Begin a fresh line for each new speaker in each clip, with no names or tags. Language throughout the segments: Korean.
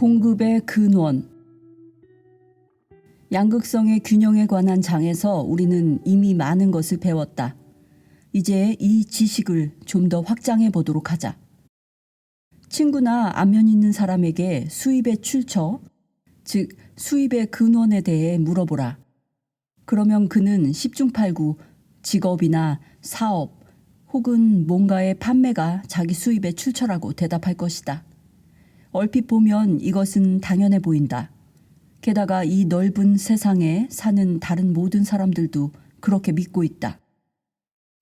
공급의 근원. 양극성의 균형에 관한 장에서 우리는 이미 많은 것을 배웠다. 이제 이 지식을 좀 더 확장해 보도록 하자. 친구나 안면 있는 사람에게 수입의 출처, 즉 수입의 근원에 대해 물어보라. 그러면 그는 10중 8구 직업이나 사업 혹은 뭔가의 판매가 자기 수입의 출처라고 대답할 것이다. 얼핏 보면 이것은 당연해 보인다. 게다가 이 넓은 세상에 사는 다른 모든 사람들도 그렇게 믿고 있다.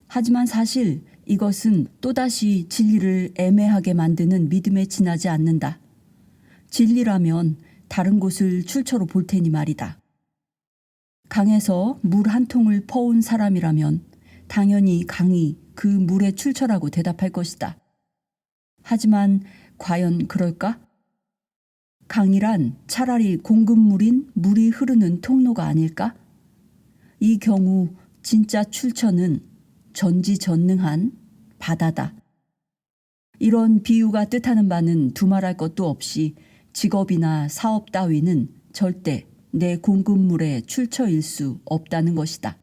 하지만 사실 이것은 또다시 진리를 애매하게 만드는 믿음에 지나지 않는다. 진리라면 다른 곳을 출처로 볼 테니 말이다. 강에서 물 한 통을 퍼온 사람이라면 당연히 강이 그 물의 출처라고 대답할 것이다. 하지만 과연 그럴까? 강이란 차라리 공급물인 물이 흐르는 통로가 아닐까? 이 경우 진짜 출처는 전지전능한 바다다. 이런 비유가 뜻하는 바는 두말할 것도 없이 직업이나 사업 따위는 절대 내 공급물의 출처일 수 없다는 것이다.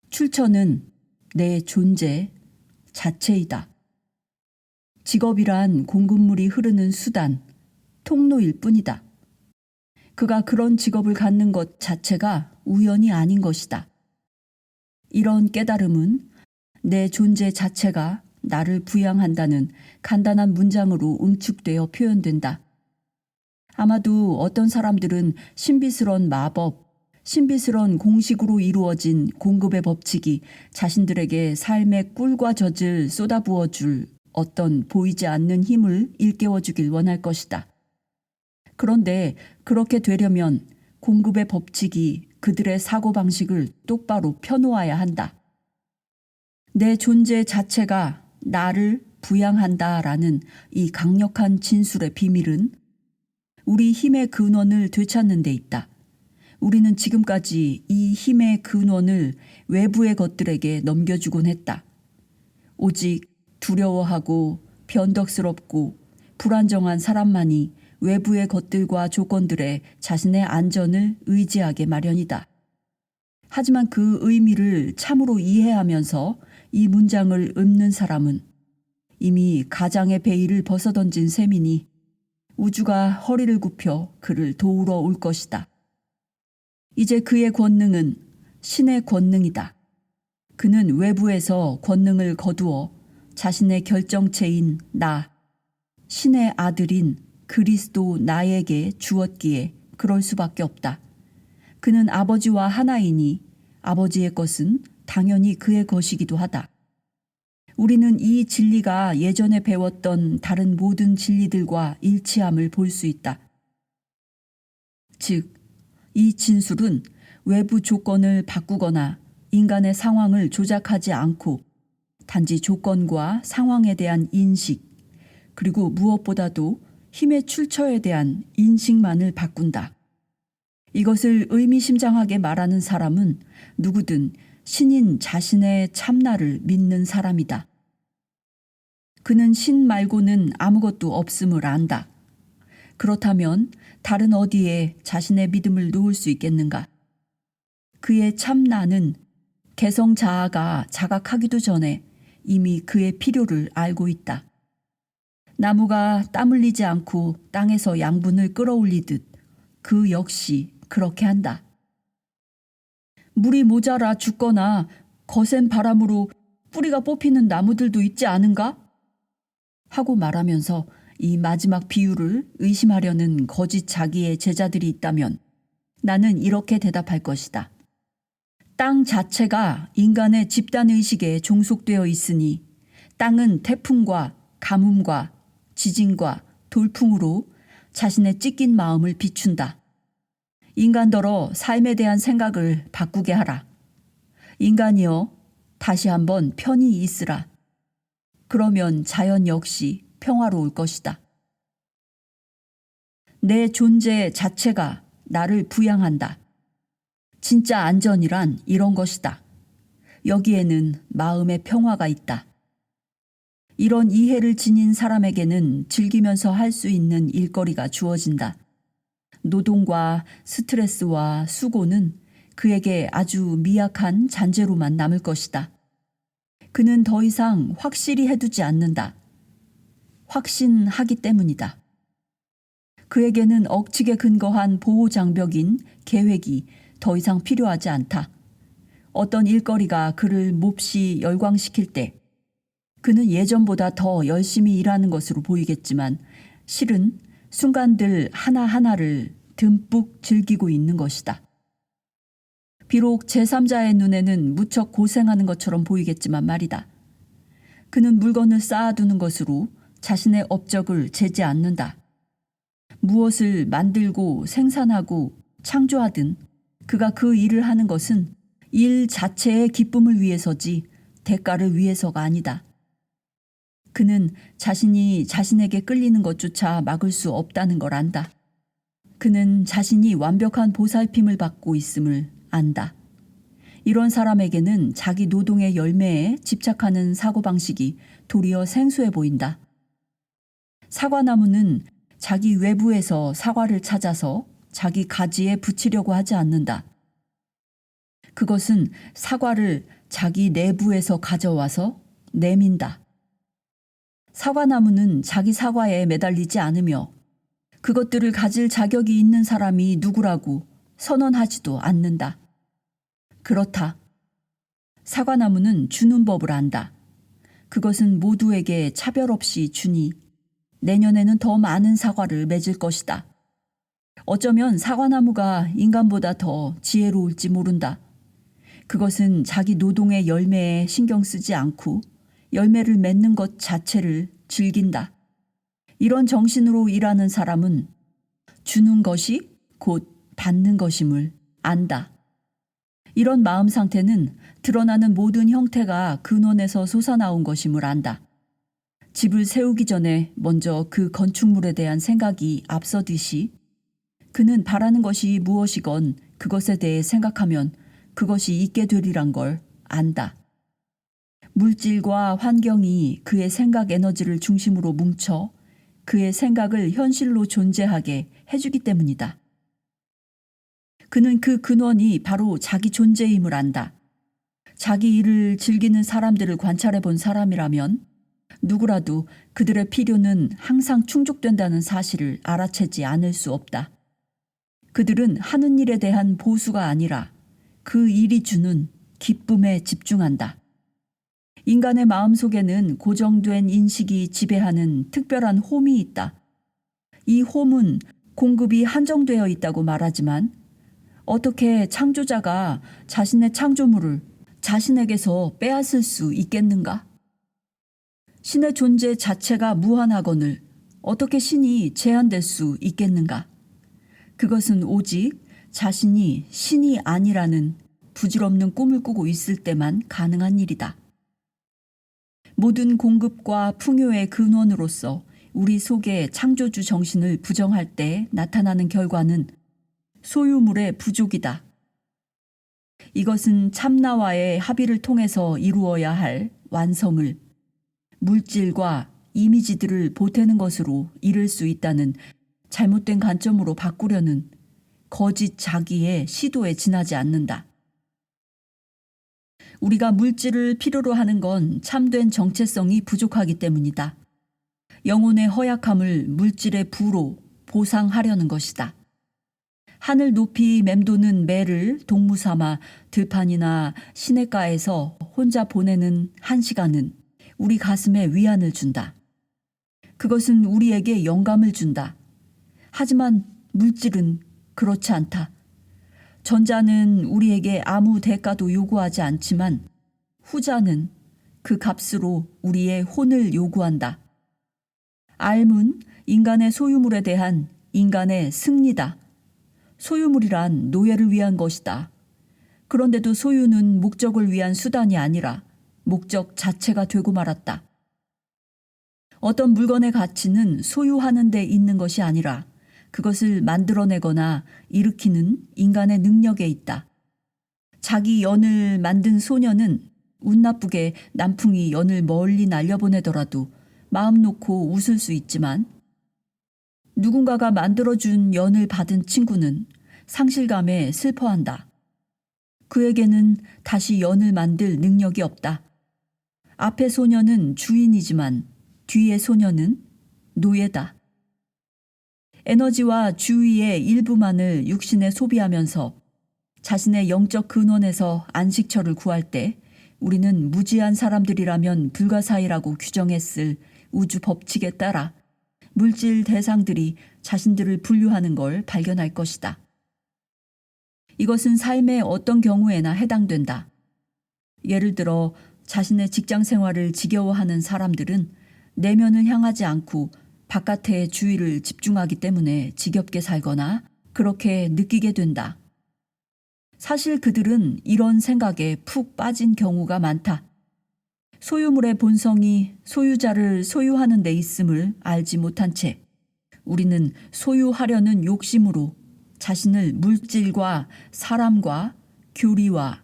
출처는 내 존재 자체이다. 직업이란 공급물이 흐르는 수단, 통로일 뿐이다. 그가 그런 직업을 갖는 것 자체가 우연이 아닌 것이다. 이런 깨달음은 내 존재 자체가 나를 부양한다는 간단한 문장으로 응축되어 표현된다. 아마도 어떤 사람들은 신비스러운 마법, 신비스러운 공식으로 이루어진 공급의 법칙이 자신들에게 삶의 꿀과 젖을 쏟아부어줄 어떤 보이지 않는 힘을 일깨워주길 원할 것이다. 그런데 그렇게 되려면 공급의 법칙이 그들의 사고방식을 똑바로 펴놓아야 한다. 내 존재 자체가 나를 부양한다라는 이 강력한 진술의 비밀은 우리 힘의 근원을 되찾는 데 있다. 우리는 지금까지 이 힘의 근원을 외부의 것들에게 넘겨주곤 했다. 오직 두려워하고 변덕스럽고 불안정한 사람만이 외부의 것들과 조건들에 자신의 안전을 의지하게 마련이다. 하지만 그 의미를 참으로 이해하면서 이 문장을 읊는 사람은 이미 가장의 베일을 벗어던진 셈이니 우주가 허리를 굽혀 그를 도우러 올 것이다. 이제 그의 권능은 신의 권능이다. 그는 외부에서 권능을 거두어 자신의 결정체인 나, 신의 아들인 그리스도 나에게 주었기에 그럴 수밖에 없다. 그는 아버지와 하나이니 아버지의 것은 당연히 그의 것이기도 하다. 우리는 이 진리가 예전에 배웠던 다른 모든 진리들과 일치함을 볼 수 있다. 즉, 이 진술은 외부 조건을 바꾸거나 인간의 상황을 조작하지 않고 단지 조건과 상황에 대한 인식, 그리고 무엇보다도 힘의 출처에 대한 인식만을 바꾼다. 이것을 의미심장하게 말하는 사람은 누구든 신인 자신의 참나를 믿는 사람이다. 그는 신 말고는 아무것도 없음을 안다. 그렇다면 다른 어디에 자신의 믿음을 놓을 수 있겠는가? 그의 참나는 개성 자아가 자각하기도 전에 이미 그의 필요를 알고 있다. 나무가 땀 흘리지 않고 땅에서 양분을 끌어올리듯 그 역시 그렇게 한다. 물이 모자라 죽거나 거센 바람으로 뿌리가 뽑히는 나무들도 있지 않은가? 하고 말하면서 이 마지막 비유를 의심하려는 거짓 자기의 제자들이 있다면 나는 이렇게 대답할 것이다. 땅 자체가 인간의 집단의식에 종속되어 있으니 땅은 태풍과 가뭄과 지진과 돌풍으로 자신의 찢긴 마음을 비춘다. 인간더러 삶에 대한 생각을 바꾸게 하라. 인간이여, 다시 한번 편히 있으라. 그러면 자연 역시 평화로울 것이다. 내 존재 자체가 나를 부양한다. 진짜 안전이란 이런 것이다. 여기에는 마음의 평화가 있다. 이런 이해를 지닌 사람에게는 즐기면서 할 수 있는 일거리가 주어진다. 노동과 스트레스와 수고는 그에게 아주 미약한 잔재로만 남을 것이다. 그는 더 이상 확실히 해두지 않는다. 확신하기 때문이다. 그에게는 억측에 근거한 보호장벽인 계획이 더 이상 필요하지 않다. 어떤 일거리가 그를 몹시 열광시킬 때 그는 예전보다 더 열심히 일하는 것으로 보이겠지만 실은 순간들 하나하나를 듬뿍 즐기고 있는 것이다. 비록 제3자의 눈에는 무척 고생하는 것처럼 보이겠지만 말이다. 그는 물건을 쌓아두는 것으로 자신의 업적을 재지 않는다. 무엇을 만들고 생산하고 창조하든 그가 그 일을 하는 것은 일 자체의 기쁨을 위해서지 대가를 위해서가 아니다. 그는 자신이 자신에게 끌리는 것조차 막을 수 없다는 걸 안다. 그는 자신이 완벽한 보살핌을 받고 있음을 안다. 이런 사람에게는 자기 노동의 열매에 집착하는 사고방식이 도리어 생소해 보인다. 사과나무는 자기 외부에서 사과를 찾아서 자기 가지에 붙이려고 하지 않는다. 그것은 사과를 자기 내부에서 가져와서 내민다. 사과나무는 자기 사과에 매달리지 않으며 그것들을 가질 자격이 있는 사람이 누구라고 선언하지도 않는다. 그렇다. 사과나무는 주는 법을 안다. 그것은 모두에게 차별 없이 주니 내년에는 더 많은 사과를 맺을 것이다. 어쩌면 사과나무가 인간보다 더 지혜로울지 모른다. 그것은 자기 노동의 열매에 신경 쓰지 않고 열매를 맺는 것 자체를 즐긴다. 이런 정신으로 일하는 사람은 주는 것이 곧 받는 것임을 안다. 이런 마음 상태는 드러나는 모든 형태가 근원에서 솟아나온 것임을 안다. 집을 세우기 전에 먼저 그 건축물에 대한 생각이 앞서듯이 그는 바라는 것이 무엇이건 그것에 대해 생각하면 그것이 있게 되리란 걸 안다. 물질과 환경이 그의 생각 에너지를 중심으로 뭉쳐 그의 생각을 현실로 존재하게 해주기 때문이다. 그는 그 근원이 바로 자기 존재임을 안다. 자기 일을 즐기는 사람들을 관찰해 본 사람이라면 누구라도 그들의 필요는 항상 충족된다는 사실을 알아채지 않을 수 없다. 그들은 하는 일에 대한 보수가 아니라 그 일이 주는 기쁨에 집중한다. 인간의 마음속에는 고정된 인식이 지배하는 특별한 홈이 있다. 이 홈은 공급이 한정되어 있다고 말하지만 어떻게 창조자가 자신의 창조물을 자신에게서 빼앗을 수 있겠는가? 신의 존재 자체가 무한하거늘 어떻게 신이 제한될 수 있겠는가? 그것은 오직 자신이 신이 아니라는 부질없는 꿈을 꾸고 있을 때만 가능한 일이다. 모든 공급과 풍요의 근원으로서 우리 속의 창조주 정신을 부정할 때 나타나는 결과는 소유물의 부족이다. 이것은 참나와의 합의를 통해서 이루어야 할 완성을 물질과 이미지들을 보태는 것으로 이룰 수 있다는 잘못된 관점으로 바꾸려는 거짓 자기의 시도에 지나지 않는다. 우리가 물질을 필요로 하는 건 참된 정체성이 부족하기 때문이다. 영혼의 허약함을 물질의 부로 보상하려는 것이다. 하늘 높이 맴도는 매를 동무 삼아 들판이나 시냇가에서 혼자 보내는 한 시간은 우리 가슴에 위안을 준다. 그것은 우리에게 영감을 준다. 하지만 물질은 그렇지 않다. 전자는 우리에게 아무 대가도 요구하지 않지만 후자는 그 값으로 우리의 혼을 요구한다. 삶은 인간의 소유물에 대한 인간의 승리다. 소유물이란 노예를 위한 것이다. 그런데도 소유는 목적을 위한 수단이 아니라 목적 자체가 되고 말았다. 어떤 물건의 가치는 소유하는 데 있는 것이 아니라 그것을 만들어내거나 일으키는 인간의 능력에 있다. 자기 연을 만든 소녀는 운 나쁘게 남풍이 연을 멀리 날려보내더라도 마음 놓고 웃을 수 있지만 누군가가 만들어준 연을 받은 친구는 상실감에 슬퍼한다. 그에게는 다시 연을 만들 능력이 없다. 앞의 소녀는 주인이지만 뒤의 소녀는 노예다. 에너지와 주의의 일부만을 육신에 소비하면서 자신의 영적 근원에서 안식처를 구할 때 우리는 무지한 사람들이라면 불가사의라고 규정했을 우주 법칙에 따라 물질 대상들이 자신들을 분류하는 걸 발견할 것이다. 이것은 삶의 어떤 경우에나 해당된다. 예를 들어 자신의 직장 생활을 지겨워하는 사람들은 내면을 향하지 않고 바깥의 주의를 집중하기 때문에 지겹게 살거나 그렇게 느끼게 된다. 사실 그들은 이런 생각에 푹 빠진 경우가 많다. 소유물의 본성이 소유자를 소유하는 데 있음을 알지 못한 채 우리는 소유하려는 욕심으로 자신을 물질과 사람과 교리와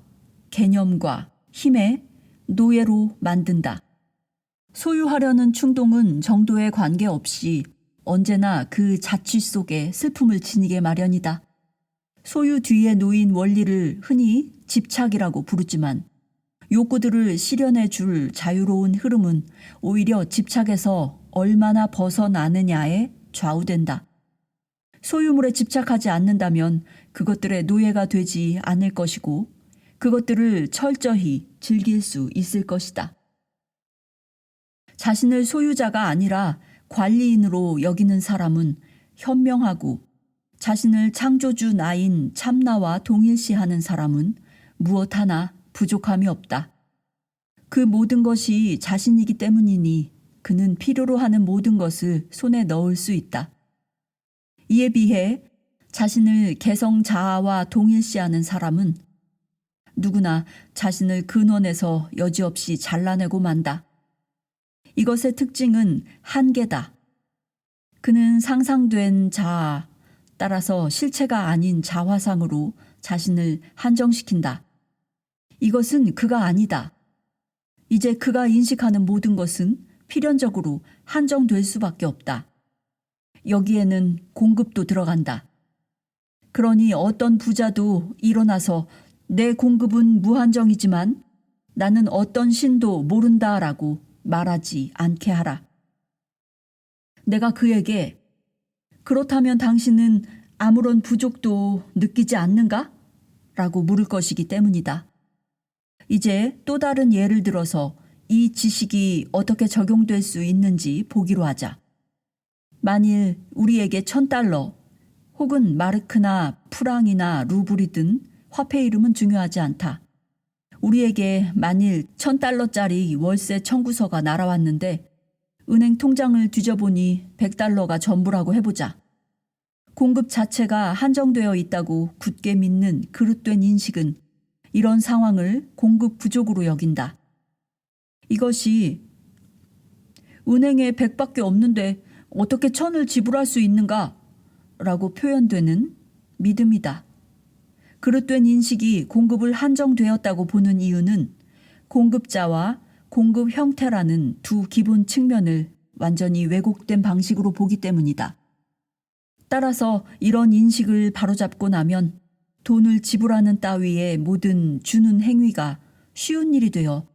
개념과 힘의 노예로 만든다. 소유하려는 충동은 정도에 관계없이 언제나 그 자취 속에 슬픔을 지니게 마련이다. 소유 뒤에 놓인 원리를 흔히 집착이라고 부르지만 욕구들을 실현해 줄 자유로운 흐름은 오히려 집착에서 얼마나 벗어나느냐에 좌우된다. 소유물에 집착하지 않는다면 그것들의 노예가 되지 않을 것이고 그것들을 철저히 즐길 수 있을 것이다. 자신을 소유자가 아니라 관리인으로 여기는 사람은 현명하고 자신을 창조주 나인 참나와 동일시하는 사람은 무엇 하나 부족함이 없다. 그 모든 것이 자신이기 때문이니 그는 필요로 하는 모든 것을 손에 넣을 수 있다. 이에 비해 자신을 개성 자아와 동일시하는 사람은 누구나 자신을 근원에서 여지없이 잘라내고 만다. 이것의 특징은 한계다. 그는 상상된 자아, 따라서 실체가 아닌 자화상으로 자신을 한정시킨다. 이것은 그가 아니다. 이제 그가 인식하는 모든 것은 필연적으로 한정될 수밖에 없다. 여기에는 공급도 들어간다. 그러니 어떤 부자도 일어나서 내 공급은 무한정이지만 나는 어떤 신도 모른다라고 말하지 않게 하라. 내가 그에게 그렇다면 당신은 아무런 부족도 느끼지 않는가? 라고 물을 것이기 때문이다. 이제 또 다른 예를 들어서 이 지식이 어떻게 적용될 수 있는지 보기로 하자. 만일 우리에게 $1,000 혹은 마르크나 프랑이나 루블이든 화폐 이름은 중요하지 않다. 우리에게 만일 $1,000짜리 월세 청구서가 날아왔는데 은행 통장을 뒤져보니 $100가 전부라고 해보자. 공급 자체가 한정되어 있다고 굳게 믿는 그릇된 인식은 이런 상황을 공급 부족으로 여긴다. 이것이 은행에 100밖에 없는데 어떻게 1,000을 지불할 수 있는가? 라고 표현되는 믿음이다. 그릇된 인식이 공급을 한정되었다고 보는 이유는 공급자와 공급 형태라는 두 기본 측면을 완전히 왜곡된 방식으로 보기 때문이다. 따라서 이런 인식을 바로잡고 나면 돈을 지불하는 따위의 모든 주는 행위가 쉬운 일이 되어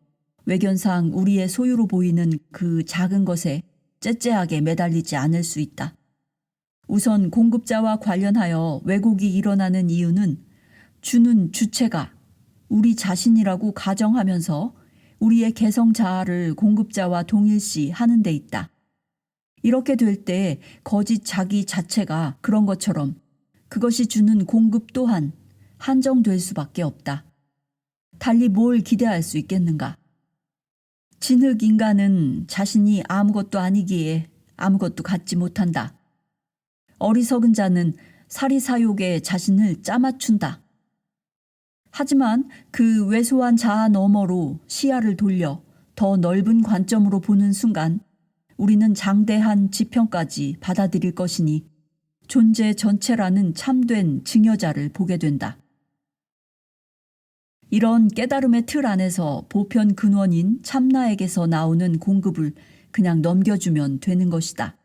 외견상 우리의 소유로 보이는 그 작은 것에 째째하게 매달리지 않을 수 있다. 우선 공급자와 관련하여 왜곡이 일어나는 이유는 주는 주체가 우리 자신이라고 가정하면서 우리의 개성 자아를 공급자와 동일시 하는 데 있다. 이렇게 될 때 거짓 자기 자체가 그런 것처럼 그것이 주는 공급 또한 한정될 수밖에 없다. 달리 뭘 기대할 수 있겠는가? 진흙 인간은 자신이 아무것도 아니기에 아무것도 갖지 못한다. 어리석은 자는 사리사욕에 자신을 짜맞춘다. 하지만 그 왜소한 자아 너머로 시야를 돌려 더 넓은 관점으로 보는 순간 우리는 장대한 지평까지 받아들일 것이니 존재 전체라는 참된 증여자를 보게 된다. 이런 깨달음의 틀 안에서 보편 근원인 참나에게서 나오는 공급을 그냥 넘겨주면 되는 것이다.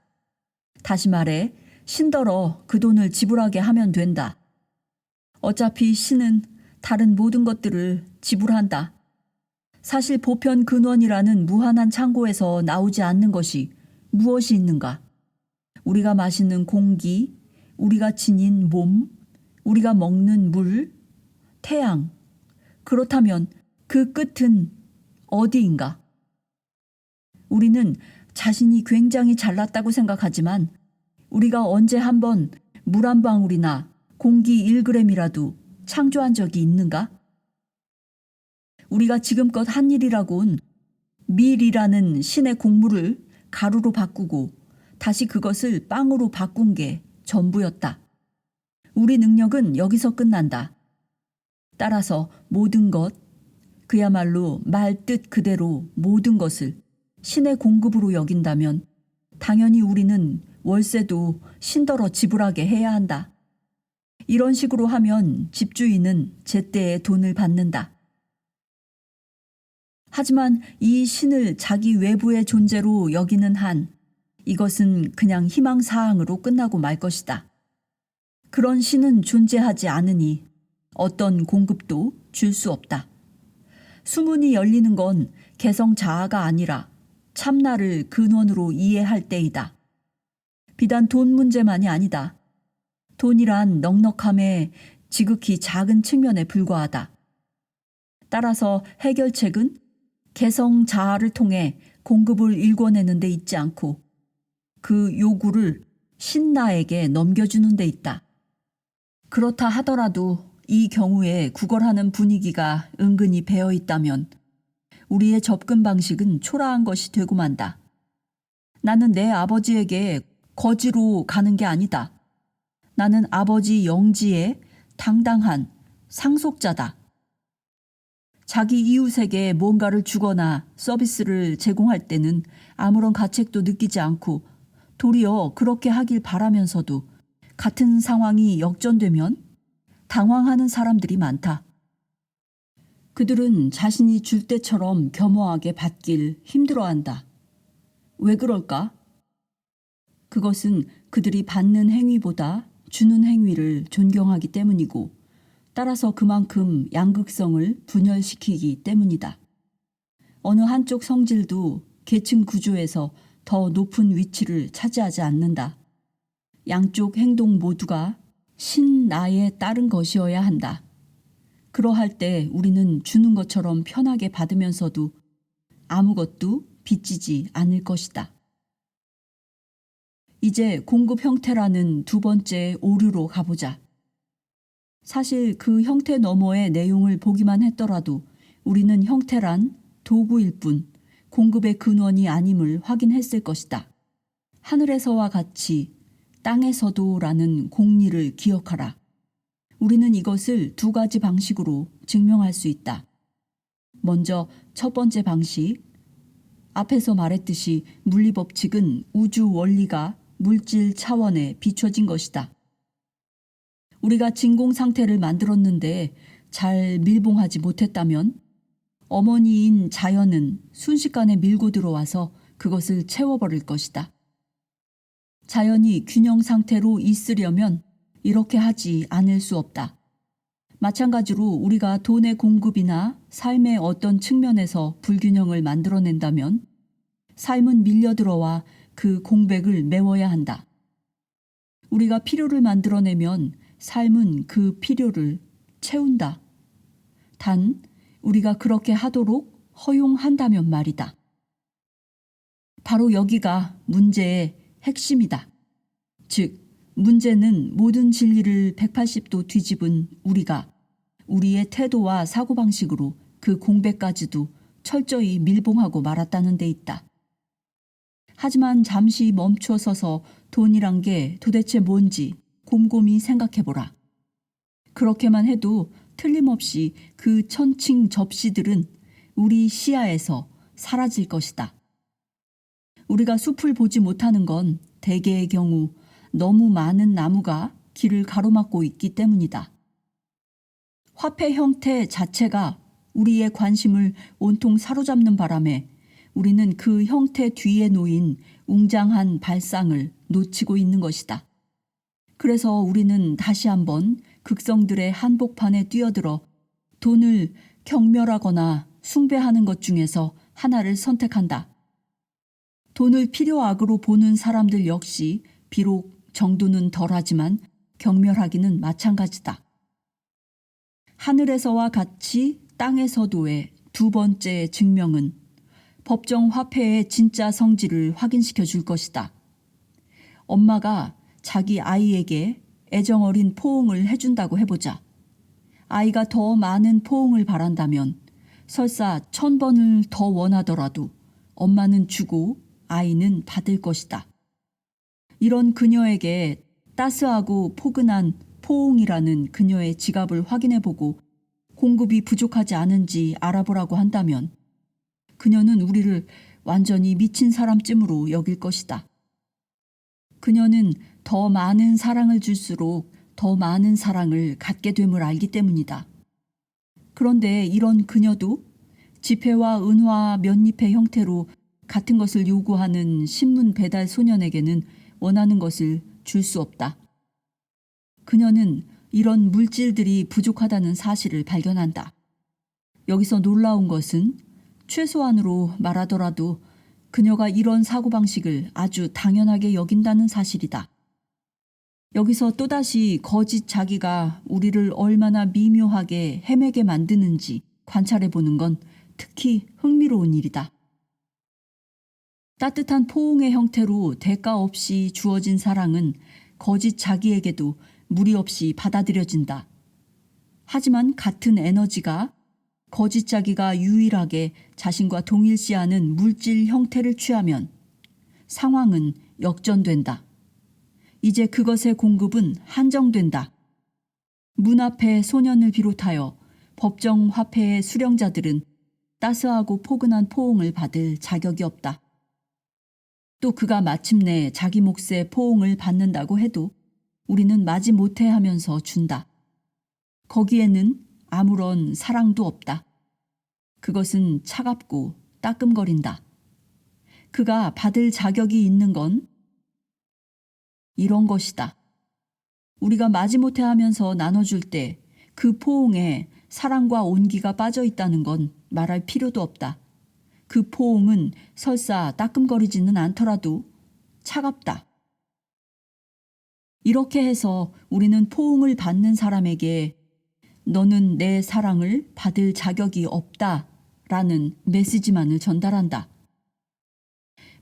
다시 말해 신더러 그 돈을 지불하게 하면 된다. 어차피 신은 다른 모든 것들을 지불한다. 사실 보편 근원이라는 무한한 창고에서 나오지 않는 것이 무엇이 있는가? 우리가 마시는 공기, 우리가 지닌 몸, 우리가 먹는 물, 태양. 그렇다면 그 끝은 어디인가? 우리는 자신이 굉장히 잘났다고 생각하지만 우리가 언제 한번 물 한 방울이나 공기 1g이라도 창조한 적이 있는가? 우리가 지금껏 한 일이라곤 밀이라는 신의 곡물을 가루로 바꾸고 다시 그것을 빵으로 바꾼 게 전부였다. 우리 능력은 여기서 끝난다. 따라서 모든 것, 그야말로 말 뜻 그대로 모든 것을 신의 공급으로 여긴다면 당연히 우리는 월세도 신더러 지불하게 해야 한다. 이런 식으로 하면 집주인은 제때에 돈을 받는다. 하지만 이 신을 자기 외부의 존재로 여기는 한 이것은 그냥 희망사항으로 끝나고 말 것이다. 그런 신은 존재하지 않으니 어떤 공급도 줄 수 없다. 수문이 열리는 건 개성 자아가 아니라 참나를 근원으로 이해할 때이다. 비단 돈 문제만이 아니다. 돈이란 넉넉함의 지극히 작은 측면에 불과하다. 따라서 해결책은 개성 자아를 통해 공급을 일궈내는 데 있지 않고 그 요구를 신나에게 넘겨주는 데 있다. 그렇다 하더라도 이 경우에 구걸하는 분위기가 은근히 배어 있다면 우리의 접근 방식은 초라한 것이 되고 만다. 나는 내 아버지에게 거지로 가는 게 아니다. 나는 아버지 영지의 당당한 상속자다. 자기 이웃에게 뭔가를 주거나 서비스를 제공할 때는 아무런 가책도 느끼지 않고 도리어 그렇게 하길 바라면서도 같은 상황이 역전되면 당황하는 사람들이 많다. 그들은 자신이 줄 때처럼 겸허하게 받길 힘들어한다. 왜 그럴까? 그것은 그들이 받는 행위보다 주는 행위를 존경하기 때문이고 따라서 그만큼 양극성을 분열시키기 때문이다. 어느 한쪽 성질도 계층 구조에서 더 높은 위치를 차지하지 않는다. 양쪽 행동 모두가 신나에 따른 것이어야 한다. 그러할 때 우리는 주는 것처럼 편하게 받으면서도 아무것도 빚지지 않을 것이다. 이제 공급 형태라는 두 번째 오류로 가보자. 사실 그 형태 너머의 내용을 보기만 했더라도 우리는 형태란 도구일 뿐 공급의 근원이 아님을 확인했을 것이다. 하늘에서와 같이 땅에서도라는 공리를 기억하라. 우리는 이것을 두 가지 방식으로 증명할 수 있다. 먼저 첫 번째 방식. 앞에서 말했듯이 물리법칙은 우주 원리가 물질 차원에 비춰진 것이다. 우리가 진공 상태를 만들었는데 잘 밀봉하지 못했다면 어머니인 자연은 순식간에 밀고 들어와서 그것을 채워버릴 것이다. 자연이 균형 상태로 있으려면 이렇게 하지 않을 수 없다. 마찬가지로 우리가 돈의 공급이나 삶의 어떤 측면에서 불균형을 만들어낸다면 삶은 밀려들어와 그 공백을 메워야 한다. 우리가 필요를 만들어내면 삶은 그 필요를 채운다. 단 우리가 그렇게 하도록 허용한다면 말이다. 바로 여기가 문제의 핵심이다. 즉 문제는 모든 진리를 180도 뒤집은 우리가 우리의 태도와 사고방식으로 그 공백까지도 철저히 밀봉하고 말았다는 데 있다. 하지만 잠시 멈춰 서서 돈이란 게 도대체 뭔지 곰곰이 생각해보라. 그렇게만 해도 틀림없이 그 천칭 접시들은 우리 시야에서 사라질 것이다. 우리가 숲을 보지 못하는 건 대개의 경우 너무 많은 나무가 길을 가로막고 있기 때문이다. 화폐 형태 자체가 우리의 관심을 온통 사로잡는 바람에 우리는 그 형태 뒤에 놓인 웅장한 발상을 놓치고 있는 것이다. 그래서 우리는 다시 한번 극성들의 한복판에 뛰어들어 돈을 경멸하거나 숭배하는 것 중에서 하나를 선택한다. 돈을 필요악으로 보는 사람들 역시 비록 정도는 덜하지만 경멸하기는 마찬가지다. 하늘에서와 같이 땅에서도의 두 번째 증명은 법정 화폐의 진짜 성질을 확인시켜 줄 것이다. 엄마가 자기 아이에게 애정어린 포옹을 해준다고 해보자. 아이가 더 많은 포옹을 바란다면 설사 1000번을 더 원하더라도 엄마는 주고 아이는 받을 것이다. 이런 그녀에게 따스하고 포근한 포옹이라는 그녀의 지갑을 확인해보고 공급이 부족하지 않은지 알아보라고 한다면 그녀는 우리를 완전히 미친 사람쯤으로 여길 것이다. 그녀는 더 많은 사랑을 줄수록 더 많은 사랑을 갖게 됨을 알기 때문이다. 그런데 이런 그녀도 지폐와 은화 몇 잎의 형태로 같은 것을 요구하는 신문 배달 소년에게는 원하는 것을 줄 수 없다. 그녀는 이런 물질들이 부족하다는 사실을 발견한다. 여기서 놀라운 것은 최소한으로 말하더라도 그녀가 이런 사고방식을 아주 당연하게 여긴다는 사실이다. 여기서 또다시 거짓 자기가 우리를 얼마나 미묘하게 헤매게 만드는지 관찰해보는 건 특히 흥미로운 일이다. 따뜻한 포옹의 형태로 대가 없이 주어진 사랑은 거짓 자기에게도 무리 없이 받아들여진다. 하지만 같은 에너지가 거짓 자기가 유일하게 자신과 동일시하는 물질 형태를 취하면 상황은 역전된다. 이제 그것의 공급은 한정된다. 문 앞의 소년을 비롯하여 법정 화폐의 수령자들은 따스하고 포근한 포옹을 받을 자격이 없다. 또 그가 마침내 자기 몫의 포옹을 받는다고 해도 우리는 마지못해 하면서 준다. 거기에는 아무런 사랑도 없다. 그것은 차갑고 따끔거린다. 그가 받을 자격이 있는 건 이런 것이다. 우리가 마지못해 하면서 나눠줄 때 그 포옹에 사랑과 온기가 빠져 있다는 건 말할 필요도 없다. 그 포옹은 설사 따끔거리지는 않더라도 차갑다. 이렇게 해서 우리는 포옹을 받는 사람에게 너는 내 사랑을 받을 자격이 없다 라는 메시지만을 전달한다.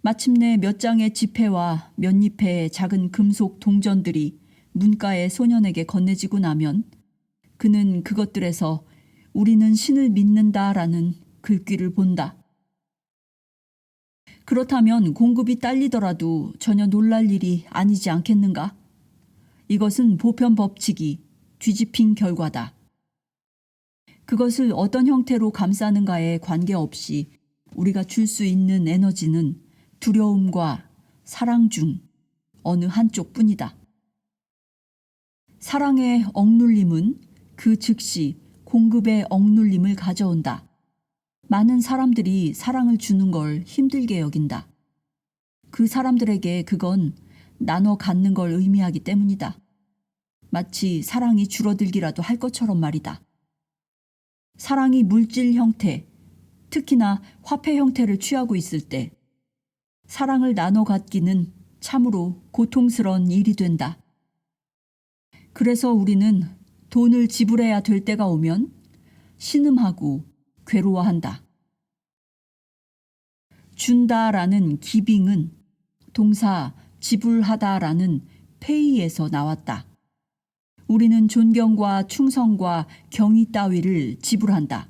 마침내 몇 장의 지폐와 몇 잎의 작은 금속 동전들이 문가의 소년에게 건네지고 나면 그는 그것들에서 우리는 신을 믿는다라는 글귀를 본다. 그렇다면 공급이 딸리더라도 전혀 놀랄 일이 아니지 않겠는가? 이것은 보편 법칙이 뒤집힌 결과다. 그것을 어떤 형태로 감싸는가에 관계없이 우리가 줄 수 있는 에너지는 두려움과 사랑 중 어느 한쪽뿐이다. 사랑의 억눌림은 그 즉시 공급의 억눌림을 가져온다. 많은 사람들이 사랑을 주는 걸 힘들게 여긴다. 그 사람들에게 그건 나눠 갖는 걸 의미하기 때문이다. 마치 사랑이 줄어들기라도 할 것처럼 말이다. 사랑이 물질 형태, 특히나 화폐 형태를 취하고 있을 때 사랑을 나눠 갖기는 참으로 고통스러운 일이 된다. 그래서 우리는 돈을 지불해야 될 때가 오면 신음하고 괴로워한다. 준다라는 기빙은 동사 지불하다라는 페이에서 나왔다. 우리는 존경과 충성과 경의 따위를 지불한다.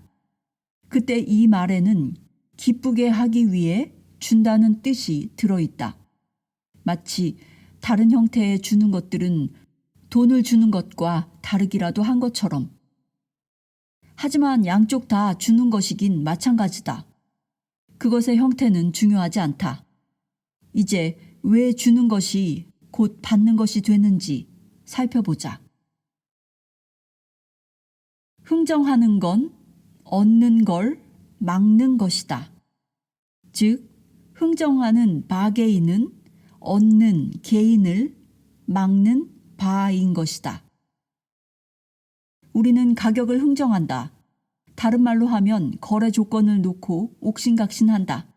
그때 이 말에는 기쁘게 하기 위해 준다는 뜻이 들어있다. 마치 다른 형태의 주는 것들은 돈을 주는 것과 다르기라도 한 것처럼. 하지만 양쪽 다 주는 것이긴 마찬가지다. 그것의 형태는 중요하지 않다. 이제 왜 주는 것이 곧 받는 것이 되는지 살펴보자. 흥정하는 건 얻는 걸 막는 것이다. 즉, 흥정하는 바개인은 얻는 개인을 막는 바인 것이다. 우리는 가격을 흥정한다. 다른 말로 하면 거래 조건을 놓고 옥신각신한다.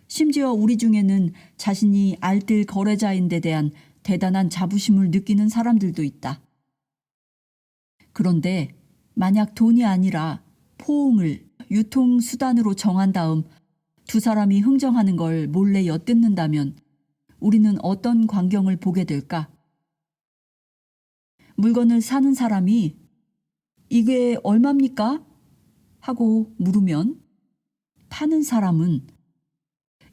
심지어 우리 중에는 자신이 알뜰 거래자인 데 대한 대단한 자부심을 느끼는 사람들도 있다. 그런데 만약 돈이 아니라 포옹을 유통수단으로 정한 다음 두 사람이 흥정하는 걸 몰래 엿듣는다면 우리는 어떤 광경을 보게 될까? 물건을 사는 사람이 이게 얼마입니까? 하고 물으면 파는 사람은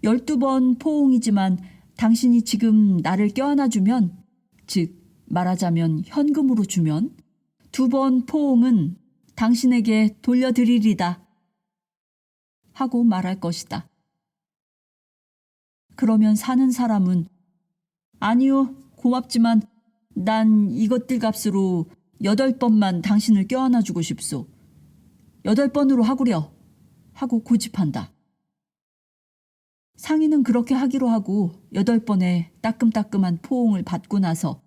12번 포옹이지만 당신이 지금 나를 껴안아주면, 즉 말하자면 현금으로 주면 2번 포옹은 당신에게 돌려드리리다 하고 말할 것이다. 그러면 사는 사람은 아니요, 고맙지만 난 이것들 값으로 8번만 당신을 껴안아주고 싶소. 8번으로 하구려 하고 고집한다. 상인은 그렇게 하기로 하고 8번의 따끔따끔한 포옹을 받고 나서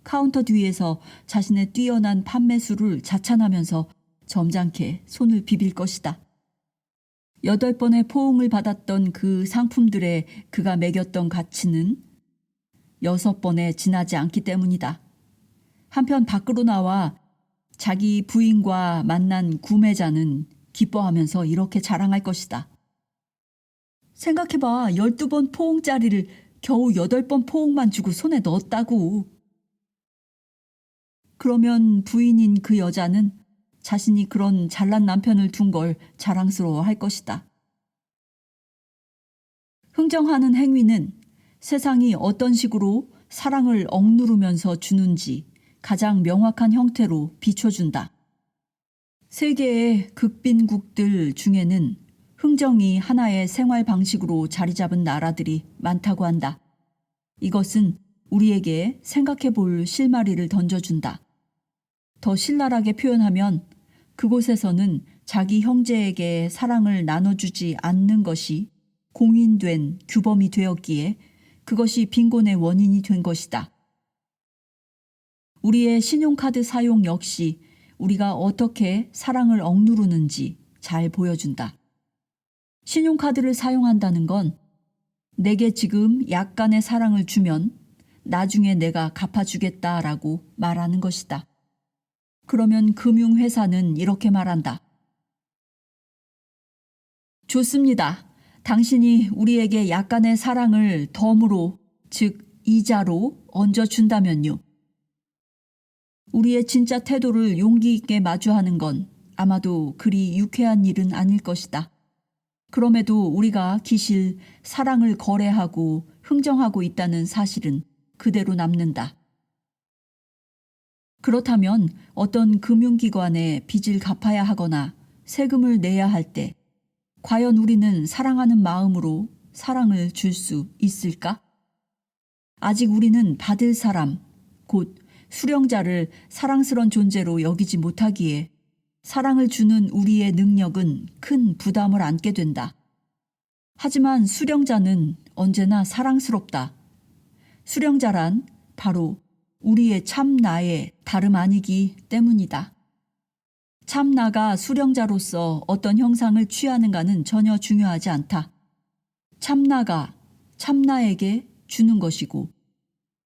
카운터 뒤에서 자신의 뛰어난 판매수를 자찬하면서 점잖게 손을 비빌 것이다. 8번의 포옹을 받았던 그 상품들에 그가 매겼던 가치는 6번에 지나지 않기 때문이다. 한편 밖으로 나와 자기 부인과 만난 구매자는 기뻐하면서 이렇게 자랑할 것이다. 생각해봐. 12번 포옹짜리를 겨우 8번 포옹만 주고 손에 넣었다고. 그러면 부인인 그 여자는 자신이 그런 잘난 남편을 둔 걸 자랑스러워할 것이다. 흥정하는 행위는 세상이 어떤 식으로 사랑을 억누르면서 주는지 가장 명확한 형태로 비춰준다. 세계의 극빈국들 중에는 흥정이 하나의 생활 방식으로 자리 잡은 나라들이 많다고 한다. 이것은 우리에게 생각해 볼 실마리를 던져준다. 더 신랄하게 표현하면 그곳에서는 자기 형제에게 사랑을 나눠주지 않는 것이 공인된 규범이 되었기에 그것이 빈곤의 원인이 된 것이다. 우리의 신용카드 사용 역시 우리가 어떻게 사랑을 억누르는지 잘 보여준다. 신용카드를 사용한다는 건 내게 지금 약간의 사랑을 주면 나중에 내가 갚아주겠다라고 말하는 것이다. 그러면 금융회사는 이렇게 말한다. 좋습니다. 당신이 우리에게 약간의 사랑을 덤으로, 즉 이자로 얹어준다면요. 우리의 진짜 태도를 용기 있게 마주하는 건 아마도 그리 유쾌한 일은 아닐 것이다. 그럼에도 우리가 기실 사랑을 거래하고 흥정하고 있다는 사실은 그대로 남는다. 그렇다면 어떤 금융기관에 빚을 갚아야 하거나 세금을 내야 할 때 과연 우리는 사랑하는 마음으로 사랑을 줄 수 있을까? 아직 우리는 받을 사람, 곧 수령자를 사랑스런 존재로 여기지 못하기에 사랑을 주는 우리의 능력은 큰 부담을 안게 된다. 하지만 수령자는 언제나 사랑스럽다. 수령자란 바로 우리의 참나의 다름 아니기 때문이다. 참나가 수령자로서 어떤 형상을 취하는가는 전혀 중요하지 않다. 참나가 참나에게 주는 것이고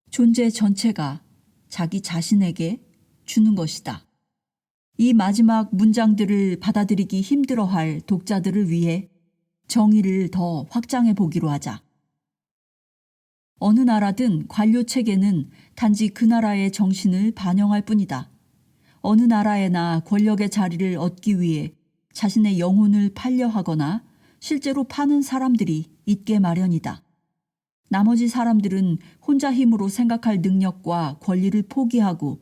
존재 전체가 자기 자신에게 주는 것이다. 이 마지막 문장들을 받아들이기 힘들어할 독자들을 위해 정의를 더 확장해 보기로 하자. 어느 나라든 관료 체계는 단지 그 나라의 정신을 반영할 뿐이다. 어느 나라에나 권력의 자리를 얻기 위해 자신의 영혼을 팔려 하거나 실제로 파는 사람들이 있게 마련이다. 나머지 사람들은 혼자 힘으로 생각할 능력과 권리를 포기하고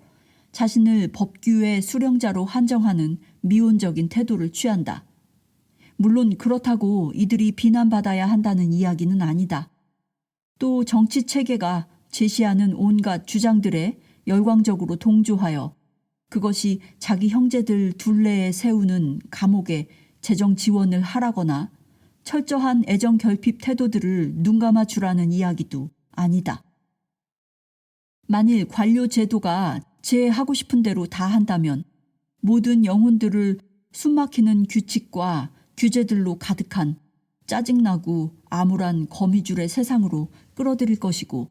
자신을 법규의 수령자로 한정하는 미온적인 태도를 취한다. 물론 그렇다고 이들이 비난받아야 한다는 이야기는 아니다. 또 정치 체계가 제시하는 온갖 주장들에 열광적으로 동조하여 그것이 자기 형제들 둘레에 세우는 감옥에 재정 지원을 하라거나 철저한 애정 결핍 태도들을 눈감아 주라는 이야기도 아니다. 만일 관료 제도가 제 하고 싶은 대로 다 한다면 모든 영혼들을 숨막히는 규칙과 규제들로 가득한 짜증나고 암울한 거미줄의 세상으로 끌어들일 것이고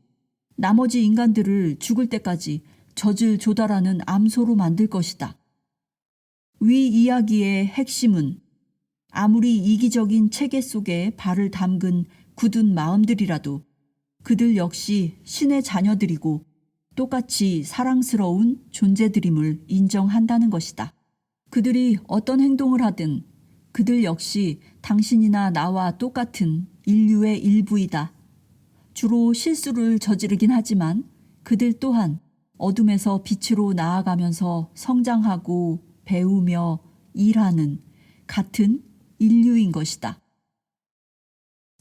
나머지 인간들을 죽을 때까지 젖을 조달하는 암소로 만들 것이다. 위 이야기의 핵심은 아무리 이기적인 체계 속에 발을 담근 굳은 마음들이라도 그들 역시 신의 자녀들이고 똑같이 사랑스러운 존재들임을 인정한다는 것이다. 그들이 어떤 행동을 하든 그들 역시 당신이나 나와 똑같은 인류의 일부이다. 주로 실수를 저지르긴 하지만 그들 또한 어둠에서 빛으로 나아가면서 성장하고 배우며 일하는 같은 인류인 것이다.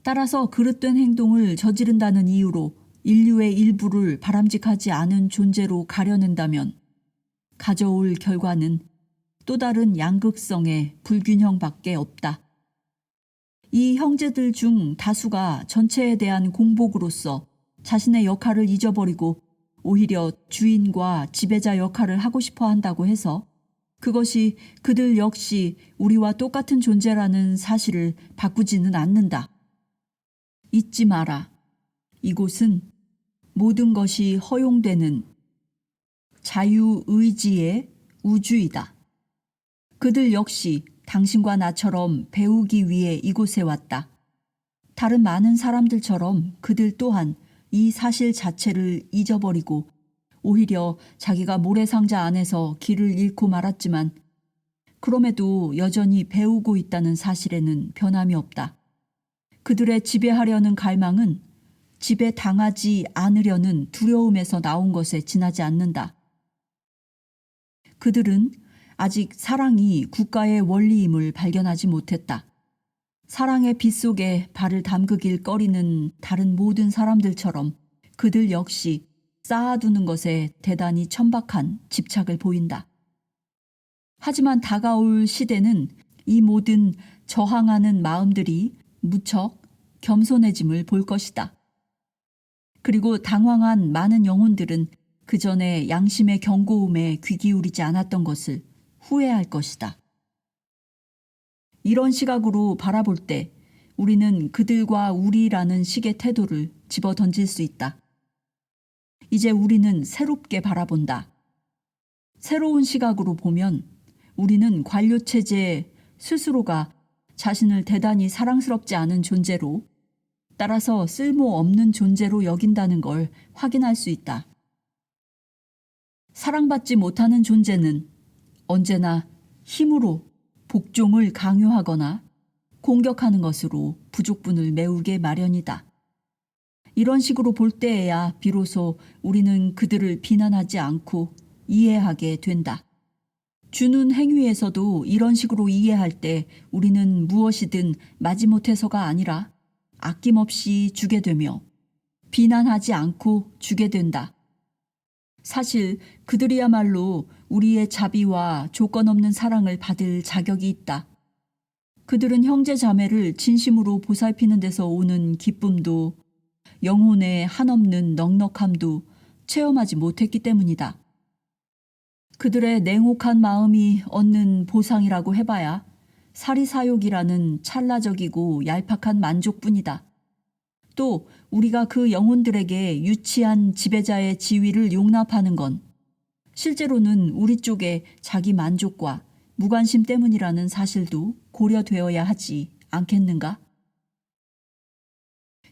따라서 그릇된 행동을 저지른다는 이유로 인류의 일부를 바람직하지 않은 존재로 가려낸다면 가져올 결과는 또 다른 양극성의 불균형밖에 없다. 이 형제들 중 다수가 전체에 대한 공복으로서 자신의 역할을 잊어버리고 오히려 주인과 지배자 역할을 하고 싶어 한다고 해서 그것이 그들 역시 우리와 똑같은 존재라는 사실을 바꾸지는 않는다. 잊지 마라. 이곳은 모든 것이 허용되는 자유의지의 우주이다. 그들 역시 당신과 나처럼 배우기 위해 이곳에 왔다. 다른 많은 사람들처럼 그들 또한 이 사실 자체를 잊어버리고 오히려 자기가 모래상자 안에서 길을 잃고 말았지만 그럼에도 여전히 배우고 있다는 사실에는 변함이 없다. 그들의 지배하려는 갈망은 지배당하지 않으려는 두려움에서 나온 것에 지나지 않는다. 그들은 아직 사랑이 국가의 원리임을 발견하지 못했다. 사랑의 빛 속에 발을 담그길 꺼리는 다른 모든 사람들처럼 그들 역시 쌓아두는 것에 대단히 천박한 집착을 보인다. 하지만 다가올 시대는 이 모든 저항하는 마음들이 무척 겸손해짐을 볼 것이다. 그리고 당황한 많은 영혼들은 그 전에 양심의 경고음에 귀 기울이지 않았던 것을 후회할 것이다. 이런 시각으로 바라볼 때 우리는 그들과 우리라는 식의 태도를 집어 던질 수 있다. 이제 우리는 새롭게 바라본다. 새로운 시각으로 보면 우리는 관료체제 스스로가 자신을 대단히 사랑스럽지 않은 존재로 따라서 쓸모없는 존재로 여긴다는 걸 확인할 수 있다. 사랑받지 못하는 존재는 언제나 힘으로 복종을 강요하거나 공격하는 것으로 부족분을 메우게 마련이다. 이런 식으로 볼 때에야 비로소 우리는 그들을 비난하지 않고 이해하게 된다. 주는 행위에서도 이런 식으로 이해할 때 우리는 무엇이든 마지못해서가 아니라 아낌없이 주게 되며 비난하지 않고 주게 된다. 사실 그들이야말로 우리의 자비와 조건 없는 사랑을 받을 자격이 있다. 그들은 형제 자매를 진심으로 보살피는 데서 오는 기쁨도 영혼의 한없는 넉넉함도 체험하지 못했기 때문이다. 그들의 냉혹한 마음이 얻는 보상이라고 해봐야 사리사욕이라는 찰나적이고 얄팍한 만족뿐이다. 또 우리가 그 영혼들에게 유치한 지배자의 지위를 용납하는 건 실제로는 우리 쪽의 자기 만족과 무관심 때문이라는 사실도 고려되어야 하지 않겠는가?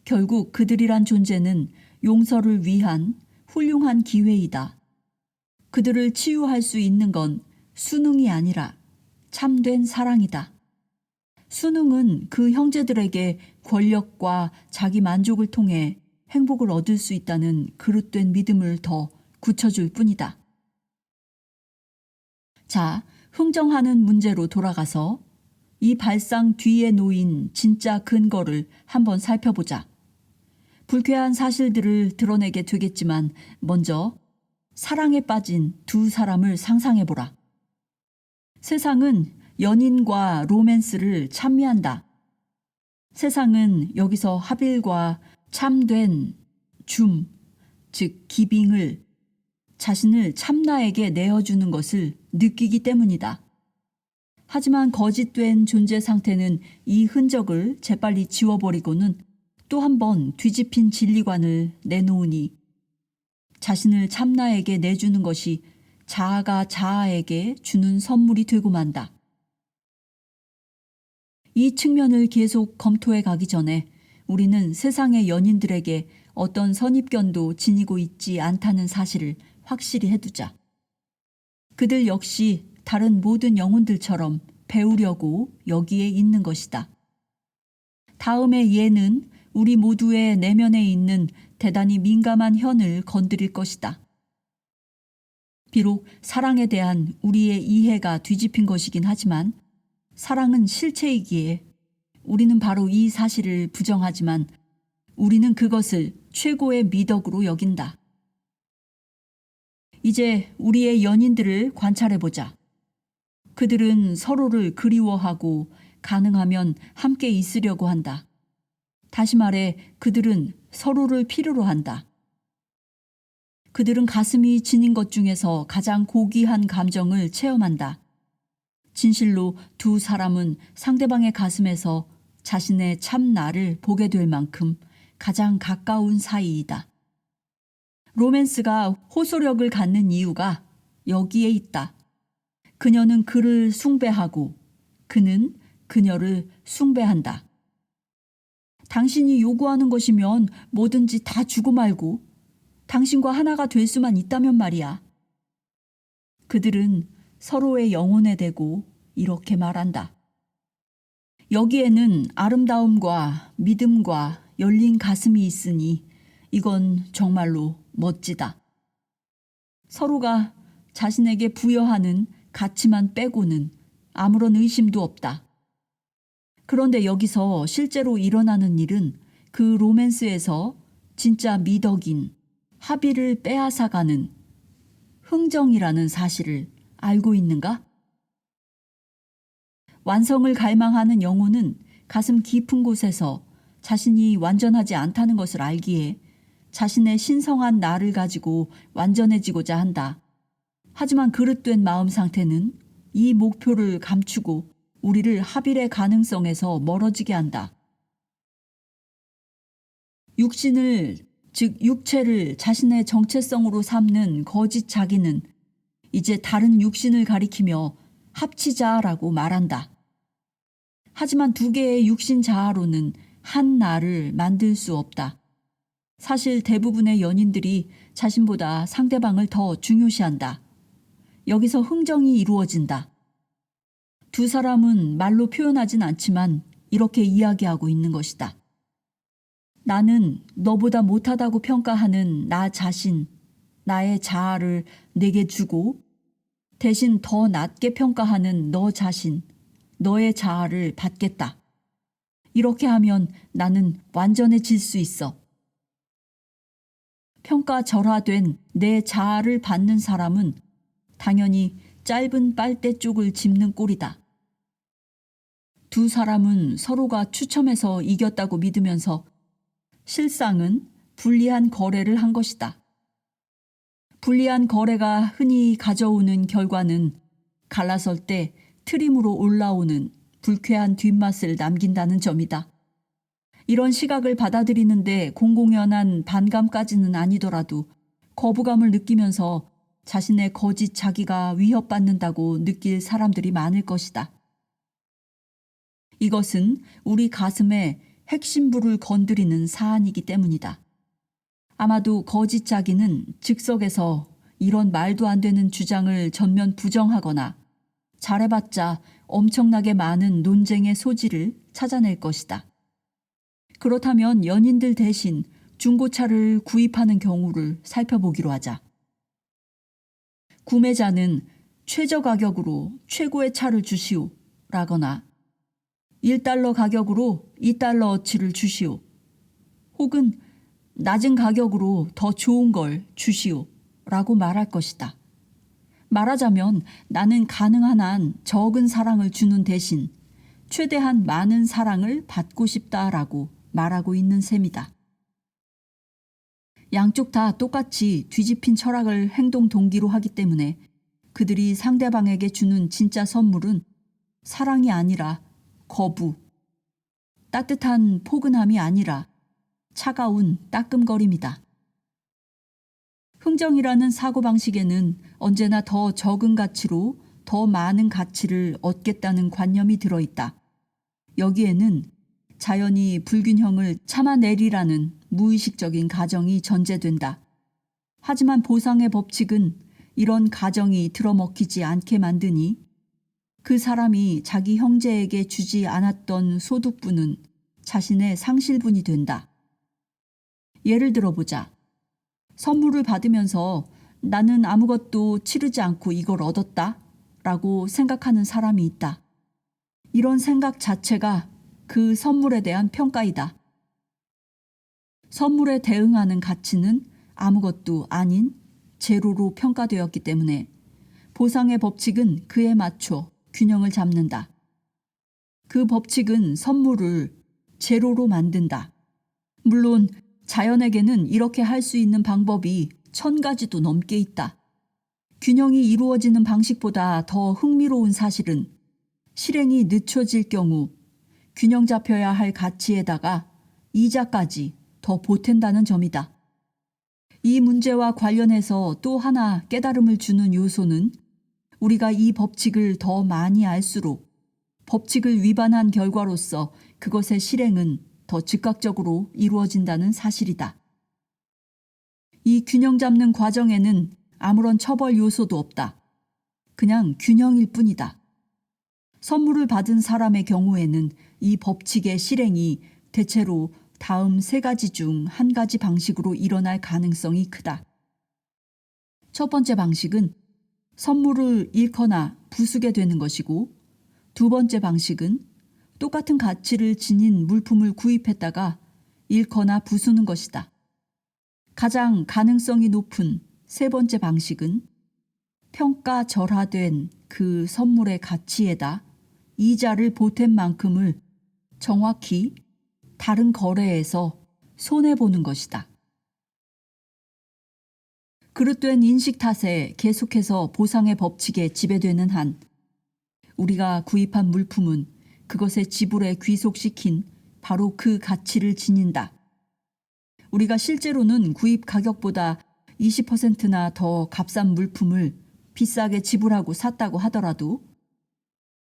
결국 그들이란 존재는 용서를 위한 훌륭한 기회이다. 그들을 치유할 수 있는 건 순응이 아니라 참된 사랑이다. 순응은 그 형제들에게 권력과 자기 만족을 통해 행복을 얻을 수 있다는 그릇된 믿음을 더 굳혀줄 뿐이다. 자, 흥정하는 문제로 돌아가서 이 발상 뒤에 놓인 진짜 근거를 한번 살펴보자. 불쾌한 사실들을 드러내게 되겠지만 먼저 사랑에 빠진 두 사람을 상상해보라. 세상은 연인과 로맨스를 찬미한다. 세상은 여기서 하빌과 참된 즉 기빙을 자신을 참나에게 내어주는 것을 느끼기 때문이다. 하지만 거짓된 존재 상태는 이 흔적을 재빨리 지워버리고는 또 한 번 뒤집힌 진리관을 내놓으니 자신을 참나에게 내주는 것이 자아가 자아에게 주는 선물이 되고 만다. 이 측면을 계속 검토해 가기 전에 우리는 세상의 연인들에게 어떤 선입견도 지니고 있지 않다는 사실을 확실히 해두자. 그들 역시 다른 모든 영혼들처럼 배우려고 여기에 있는 것이다. 다음에 얘는 우리 모두의 내면에 있는 대단히 민감한 현을 건드릴 것이다. 비록 사랑에 대한 우리의 이해가 뒤집힌 것이긴 하지만 사랑은 실체이기에 우리는 바로 이 사실을 부정하지만 우리는 그것을 최고의 미덕으로 여긴다. 이제 우리의 연인들을 관찰해보자. 그들은 서로를 그리워하고 가능하면 함께 있으려고 한다. 다시 말해 그들은 서로를 필요로 한다. 그들은 가슴이 지닌 것 중에서 가장 고귀한 감정을 체험한다. 진실로 두 사람은 상대방의 가슴에서 자신의 참 나를 보게 될 만큼 가장 가까운 사이이다. 로맨스가 호소력을 갖는 이유가 여기에 있다. 그녀는 그를 숭배하고 그는 그녀를 숭배한다. 당신이 요구하는 것이면 뭐든지 다 주고 말고 당신과 하나가 될 수만 있다면 말이야. 그들은 서로의 영혼에 대고 이렇게 말한다. 여기에는 아름다움과 믿음과 열린 가슴이 있으니 이건 정말로 멋지다. 서로가 자신에게 부여하는 가치만 빼고는 아무런 의심도 없다. 그런데 여기서 실제로 일어나는 일은 그 로맨스에서 진짜 미덕인 하비를 빼앗아가는 흥정이라는 사실을 알고 있는가? 완성을 갈망하는 영혼은 가슴 깊은 곳에서 자신이 완전하지 않다는 것을 알기에 자신의 신성한 나를 가지고 완전해지고자 한다. 하지만 그릇된 마음 상태는 이 목표를 감추고 우리를 하빌의 가능성에서 멀어지게 한다. 육신을, 즉 육체를 자신의 정체성으로 삼는 거짓 자기는 이제 다른 육신을 가리키며 합치자라고 말한다. 하지만 두 개의 육신 자아로는 한 나를 만들 수 없다. 사실 대부분의 연인들이 자신보다 상대방을 더 중요시한다. 여기서 흥정이 이루어진다. 두 사람은 말로 표현하진 않지만 이렇게 이야기하고 있는 것이다. 나는 너보다 못하다고 평가하는 나 자신, 나의 자아를 내게 주고 대신 더 낮게 평가하는 너 자신, 너의 자아를 받겠다. 이렇게 하면 나는 완전해질 수 있어. 평가절하된 내 자아를 받는 사람은 당연히 짧은 빨대 쪽을 짚는 꼴이다. 두 사람은 서로가 추첨해서 이겼다고 믿으면서 실상은 불리한 거래를 한 것이다. 불리한 거래가 흔히 가져오는 결과는 갈라설 때 트림으로 올라오는 불쾌한 뒷맛을 남긴다는 점이다. 이런 시각을 받아들이는데 공공연한 반감까지는 아니더라도 거부감을 느끼면서 자신의 거짓 자기가 위협받는다고 느낄 사람들이 많을 것이다. 이것은 우리 가슴의 핵심부를 건드리는 사안이기 때문이다. 아마도 거짓 자기는 즉석에서 이런 말도 안 되는 주장을 전면 부정하거나 잘해봤자 엄청나게 많은 논쟁의 소지를 찾아낼 것이다. 그렇다면 연인들 대신 중고차를 구입하는 경우를 살펴보기로 하자. 구매자는 최저 가격으로 최고의 차를 주시오 라거나 1달러 가격으로 2달러어치를 주시오. 혹은 낮은 가격으로 더 좋은 걸 주시오. 라고 말할 것이다. 말하자면 나는 가능한 한 적은 사랑을 주는 대신 최대한 많은 사랑을 받고 싶다라고 말하고 있는 셈이다. 양쪽 다 똑같이 뒤집힌 철학을 행동 동기로 하기 때문에 그들이 상대방에게 주는 진짜 선물은 사랑이 아니라 거부, 따뜻한 포근함이 아니라 차가운 따끔거림이다. 흥정이라는 사고방식에는 언제나 더 적은 가치로 더 많은 가치를 얻겠다는 관념이 들어있다. 여기에는 자연이 불균형을 참아내리라는 무의식적인 가정이 전제된다. 하지만 보상의 법칙은 이런 가정이 들어먹히지 않게 만드니 그 사람이 자기 형제에게 주지 않았던 소득분은 자신의 상실분이 된다. 예를 들어보자. 선물을 받으면서 나는 아무것도 치르지 않고 이걸 얻었다 라고 생각하는 사람이 있다. 이런 생각 자체가 그 선물에 대한 평가이다. 선물에 대응하는 가치는 아무것도 아닌 제로로 평가되었기 때문에 보상의 법칙은 그에 맞춰 균형을 잡는다. 그 법칙은 선물을 제로로 만든다. 물론 자연에게는 이렇게 할 수 있는 방법이 1000가지도 넘게 있다. 균형이 이루어지는 방식보다 더 흥미로운 사실은 실행이 늦춰질 경우 균형 잡혀야 할 가치에다가 이자까지 더 보탠다는 점이다. 이 문제와 관련해서 또 하나 깨달음을 주는 요소는 우리가 이 법칙을 더 많이 알수록 법칙을 위반한 결과로서 그것의 실행은 더 즉각적으로 이루어진다는 사실이다. 이 균형 잡는 과정에는 아무런 처벌 요소도 없다. 그냥 균형일 뿐이다. 선물을 받은 사람의 경우에는 이 법칙의 실행이 대체로 다음 3가지 중 1가지 방식으로 일어날 가능성이 크다. 첫 번째 방식은 선물을 잃거나 부수게 되는 것이고, 두 번째 방식은 똑같은 가치를 지닌 물품을 구입했다가 잃거나 부수는 것이다. 가장 가능성이 높은 세 번째 방식은 평가절하된 그 선물의 가치에다 이자를 보탠 만큼을 정확히 다른 거래에서 손해보는 것이다. 그릇된 인식 탓에 계속해서 보상의 법칙에 지배되는 한 우리가 구입한 물품은 그것의 지불에 귀속시킨 바로 그 가치를 지닌다. 우리가 실제로는 구입 가격보다 20%나 더 값싼 물품을 비싸게 지불하고 샀다고 하더라도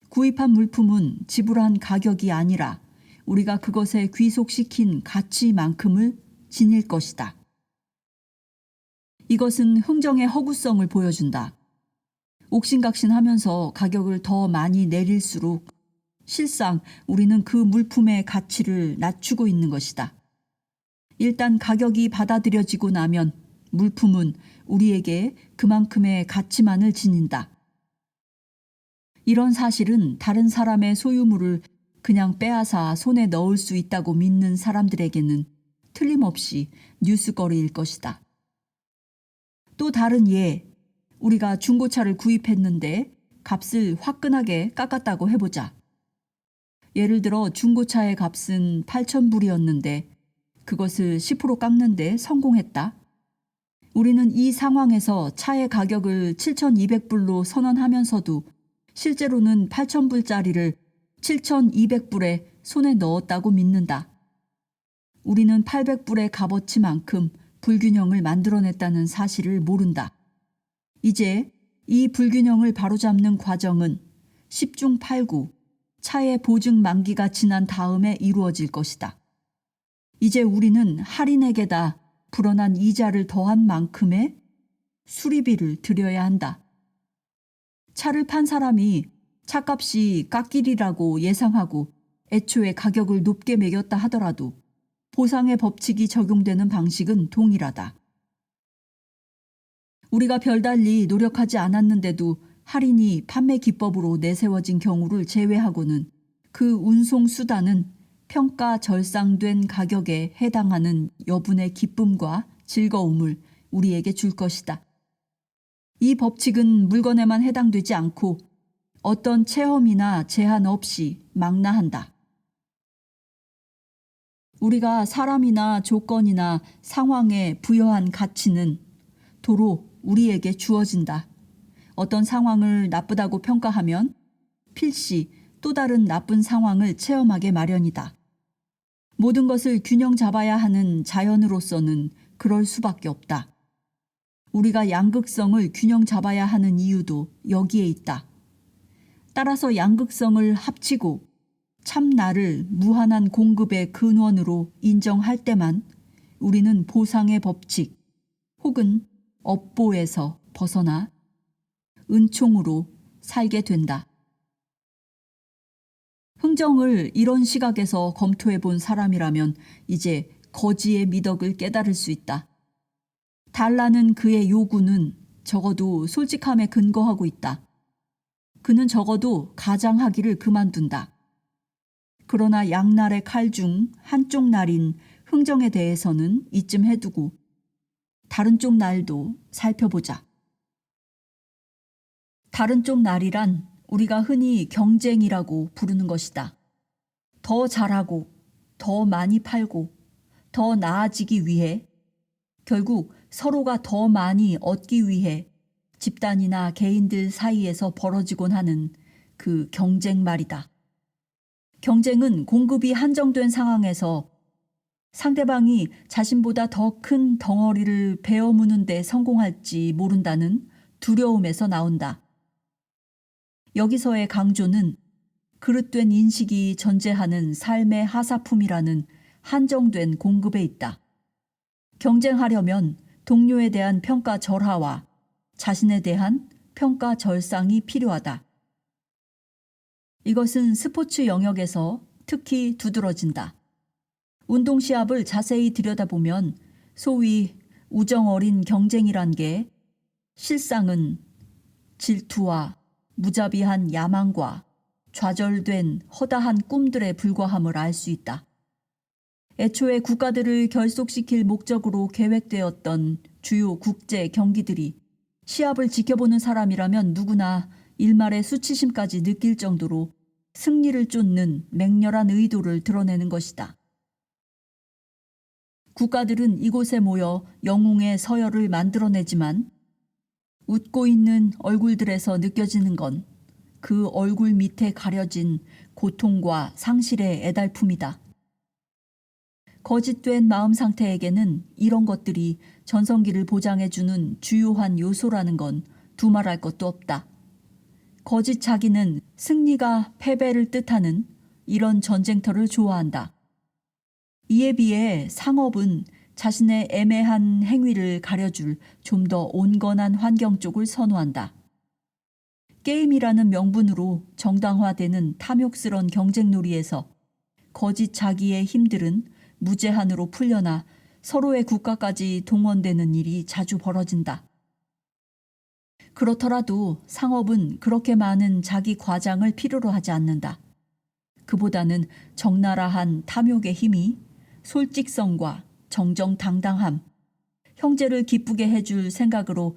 구입한 물품은 지불한 가격이 아니라 우리가 그것에 귀속시킨 가치만큼을 지닐 것이다. 이것은 흥정의 허구성을 보여준다. 옥신각신하면서 가격을 더 많이 내릴수록 실상 우리는 그 물품의 가치를 낮추고 있는 것이다. 일단 가격이 받아들여지고 나면 물품은 우리에게 그만큼의 가치만을 지닌다. 이런 사실은 다른 사람의 소유물을 그냥 빼앗아 손에 넣을 수 있다고 믿는 사람들에게는 틀림없이 뉴스거리일 것이다. 또 다른 예, 우리가 중고차를 구입했는데 값을 화끈하게 깎았다고 해보자. 예를 들어 중고차의 값은 8,000불이었는데 그것을 10% 깎는데 성공했다. 우리는 이 상황에서 차의 가격을 7,200불로 선언하면서도 실제로는 8,000불짜리를 7,200불에 손에 넣었다고 믿는다. 우리는 800불의 값어치만큼 불균형을 만들어냈다는 사실을 모른다. 이제 이 불균형을 바로잡는 과정은 10중 8구 차의 보증 만기가 지난 다음에 이루어질 것이다. 이제 우리는 할인액에다 불어난 이자를 더한 만큼의 수리비를 들여야 한다. 차를 판 사람이 차값이 깎이리라고 예상하고 애초에 가격을 높게 매겼다 하더라도 보상의 법칙이 적용되는 방식은 동일하다. 우리가 별달리 노력하지 않았는데도 할인이 판매 기법으로 내세워진 경우를 제외하고는 그 운송 수단은 평가 절상된 가격에 해당하는 여분의 기쁨과 즐거움을 우리에게 줄 것이다. 이 법칙은 물건에만 해당되지 않고 어떤 체험이나 제한 없이 망라한다. 우리가 사람이나 조건이나 상황에 부여한 가치는 도로 우리에게 주어진다. 어떤 상황을 나쁘다고 평가하면 필시 또 다른 나쁜 상황을 체험하게 마련이다. 모든 것을 균형 잡아야 하는 자연으로서는 그럴 수밖에 없다. 우리가 양극성을 균형 잡아야 하는 이유도 여기에 있다. 따라서 양극성을 합치고 참 나를 무한한 공급의 근원으로 인정할 때만 우리는 보상의 법칙 혹은 업보에서 벗어나 은총으로 살게 된다. 흥정을 이런 시각에서 검토해 본 사람이라면 이제 거지의 미덕을 깨달을 수 있다. 달라는 그의 요구는 적어도 솔직함에 근거하고 있다. 그는 적어도 가장하기를 그만둔다. 그러나 양날의 칼 중 한쪽 날인 흥정에 대해서는 이쯤 해두고 다른 쪽 날도 살펴보자. 다른 쪽 날이란 우리가 흔히 경쟁이라고 부르는 것이다. 더 잘하고 더 많이 팔고 더 나아지기 위해 결국 서로가 더 많이 얻기 위해 집단이나 개인들 사이에서 벌어지곤 하는 그 경쟁 말이다. 경쟁은 공급이 한정된 상황에서 상대방이 자신보다 더 큰 덩어리를 베어무는 데 성공할지 모른다는 두려움에서 나온다. 여기서의 강조는 그릇된 인식이 전제하는 삶의 하사품이라는 한정된 공급에 있다. 경쟁하려면 동료에 대한 평가 절하와 자신에 대한 평가 절상이 필요하다. 이것은 스포츠 영역에서 특히 두드러진다. 운동 시합을 자세히 들여다보면 소위 우정 어린 경쟁이란 게 실상은 질투와 무자비한 야망과 좌절된 허다한 꿈들에 불과함을 알 수 있다. 애초에 국가들을 결속시킬 목적으로 계획되었던 주요 국제 경기들이 시합을 지켜보는 사람이라면 누구나 일말의 수치심까지 느낄 정도로 승리를 쫓는 맹렬한 의도를 드러내는 것이다. 국가들은 이곳에 모여 영웅의 서열을 만들어내지만 웃고 있는 얼굴들에서 느껴지는 건 그 얼굴 밑에 가려진 고통과 상실의 애달픔이다. 거짓된 마음 상태에게는 이런 것들이 전성기를 보장해주는 주요한 요소라는 건 두말할 것도 없다. 거짓 자기는 승리가 패배를 뜻하는 이런 전쟁터를 좋아한다. 이에 비해 상업은 자신의 애매한 행위를 가려줄 좀 더 온건한 환경 쪽을 선호한다. 게임이라는 명분으로 정당화되는 탐욕스런 경쟁놀이에서 거짓 자기의 힘들은 무제한으로 풀려나 서로의 국가까지 동원되는 일이 자주 벌어진다. 그렇더라도 상업은 그렇게 많은 자기 과장을 필요로 하지 않는다. 그보다는 적나라한 탐욕의 힘이 솔직성과 정정당당함, 형제를 기쁘게 해줄 생각으로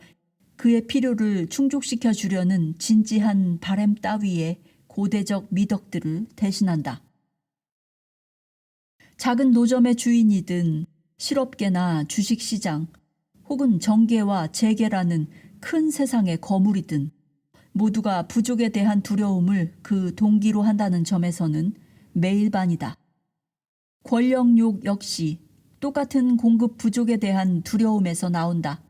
그의 필요를 충족시켜 주려는 진지한 바램 따위의 고대적 미덕들을 대신한다. 작은 노점의 주인이든 실업계나 주식시장 혹은 정계와 재계라는 큰 세상의 거물이든 모두가 부족에 대한 두려움을 그 동기로 한다는 점에서는 매일반이다. 권력욕 역시 똑같은 공급 부족에 대한 두려움에서 나온다.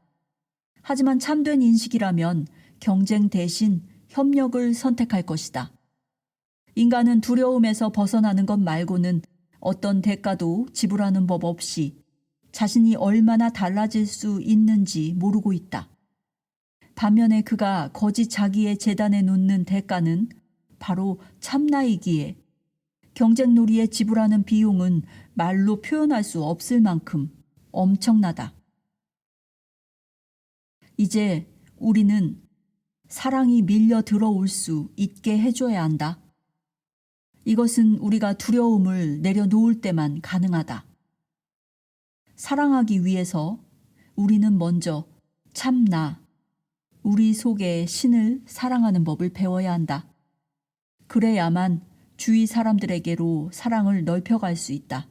하지만 참된 인식이라면 경쟁 대신 협력을 선택할 것이다. 인간은 두려움에서 벗어나는 것 말고는 어떤 대가도 지불하는 법 없이 자신이 얼마나 달라질 수 있는지 모르고 있다. 반면에 그가 거짓 자기의 재단에 놓는 대가는 바로 참나이기에 경쟁놀이에 지불하는 비용은 말로 표현할 수 없을 만큼 엄청나다. 이제 우리는 사랑이 밀려 들어올 수 있게 해줘야 한다. 이것은 우리가 두려움을 내려놓을 때만 가능하다. 사랑하기 위해서 우리는 먼저 참나, 우리 속에 신을 사랑하는 법을 배워야 한다. 그래야만 주위 사람들에게로 사랑을 넓혀갈 수 있다.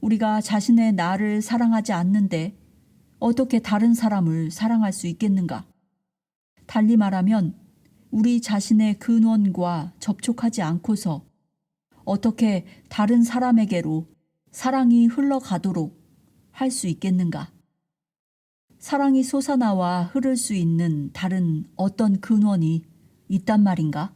우리가 자신의 나를 사랑하지 않는데 어떻게 다른 사람을 사랑할 수 있겠는가? 달리 말하면 우리 자신의 근원과 접촉하지 않고서 어떻게 다른 사람에게로 사랑이 흘러가도록 할 수 있겠는가? 사랑이 솟아나와 흐를 수 있는 다른 어떤 근원이 있단 말인가?